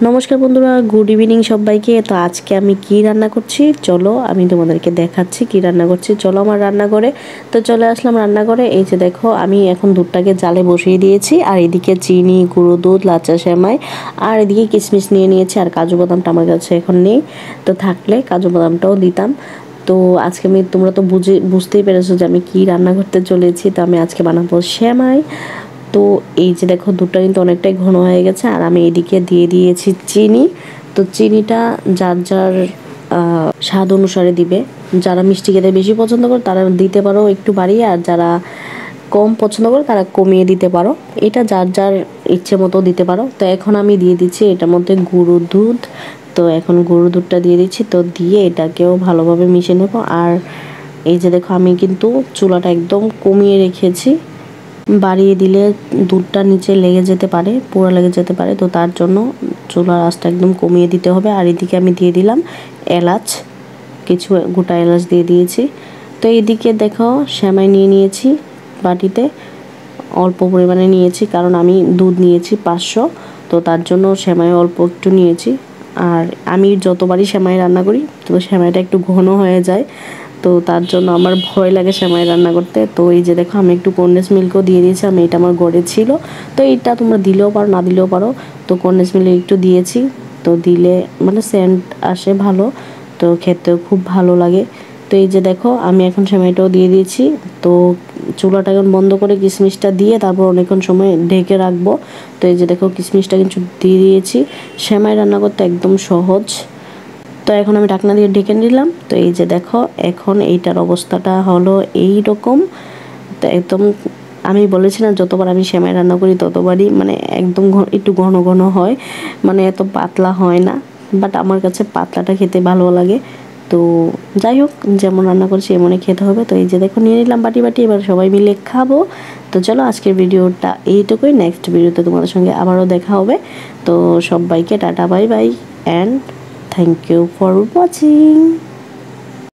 নমস্কার বন্ধুরা, good evening সবাইকে। তো আজকে আমি কি রান্না করছি চলো আমি তোমাদেরকে দেখাচ্ছি কি রান্না করছি। চলো আমার রান্নাঘরে। তো চলে আসলাম রান্নাঘরে। এই যে দেখো আমি এখন দুধটাকে জালে বসিয়ে দিয়েছি, আর এদিকে চিনি, গুঁড়ো দুধ, লাচ্চা সেমাই, আর এদিকে কিশমিশ নিয়ে নিয়েছি। আর কাজু বাদামটা আমার কাছে এখন নেই, তো থাকলে কাজু বাদামটাও দিতাম। তো আজকে তোমরা তো বুঝতেই পেরেছো যে আমি কি রান্না করতে চলেছি। তো আমি আজকে বানাবো সেমাই। তো এই যে দেখো দুধটা কিন্তু অনেকটাই ঘন হয়ে গেছে, আর আমি এদিকে দিয়ে দিয়েছি চিনি। তো চিনিটা যার যার স্বাদ অনুসারে দিবে। যারা মিষ্টি খেতে বেশি পছন্দ করে তারা দিতে পারো একটু বাড়িয়ে, আর যারা কম পছন্দ করে তারা কমিয়ে দিতে পারো। এটা যার যার ইচ্ছে মতো দিতে পারো। তো এখন আমি দিয়ে দিচ্ছি এটার মধ্যে গুঁড়ো দুধ। তো এখন গুঁড়ো দুধটা দিয়ে দিচ্ছি, তো দিয়ে এটাকেও ভালোভাবে মিশিয়ে নেবো। আর এই যে দেখো আমি কিন্তু চুলাটা একদম কমিয়ে রেখেছি, বাড়িয়ে দিলে দুধটা নিচে লেগে যেতে পারে, পোড়া লেগে যেতে পারে। তো তার জন্য চুলার আঁচটা একদম কমিয়ে দিতে হবে। আর এদিকে আমি দিয়ে দিলাম এলাচ, কিছু গোটা এলাচ দিয়ে দিয়েছি। তো এইদিকে দেখো সেমাই নিয়ে নিয়েছি বাটিতে, অল্প পরিমাণে নিয়েছি কারণ আমি দুধ নিয়েছি 500। তো তার জন্য সেমাই অল্প একটু নিয়েছি। আর আমি যতবারই সেমাই রান্না করি তো সেমাইটা একটু ঘন হয়ে যায়, তো তার জন্য আমার ভয় লাগে সেমাই রান্না করতে। তো এই যে দেখো আমি একটু কনডেন্স মিল্কও দিয়ে দিয়েছি, আমি এটা আমার ঘরে ছিল। তো এটা তোমরা দিলেও পারো না দিলেও পারো। তো কনডেন্স মিল্ক একটু দিয়েছি, তো দিলে মানে সেন্ট আসে ভালো, তো খেতেও খুব ভালো লাগে। তো এই যে দেখো আমি এখন সেমাইটাও দিয়ে দিয়েছি। তো চুলাটা এখন বন্ধ করে কিশমিশটা দিয়ে তারপর অনেকক্ষণ সময় ঢেকে রাখবো। তো এই যে দেখো কিশমিশটা কিন্তু দিয়ে দিয়েছি। সেমাই রান্না করতে একদম সহজ। তো এখন আমি ঢাকনা দিয়ে ঢেকে নিলাম। তো এই যে দেখো এখন এইটার অবস্থাটা হলো এই রকম। তো একদম আমি বলেছি না যতবার আমি সেমাই রান্না করি ততবারই মানে একদম একটু ঘন ঘন হয়, মানে এত পাতলা হয় না। বাট আমার কাছে পাতলাটা খেতে ভালো লাগে। তো যাই হোক, যেমন রান্না করছি এমনই খেতে হবে। তো এই যে দেখো নিয়ে নিলাম বাটি বাটি, এবার সবাই মিলে খাবো। তো চলো আজকের ভিডিওটা এইটুকুই। নেক্সট ভিডিওতে তোমাদের সঙ্গে আবারও দেখা হবে। তো সবাইকে tata, bye bye, and thank you for watching.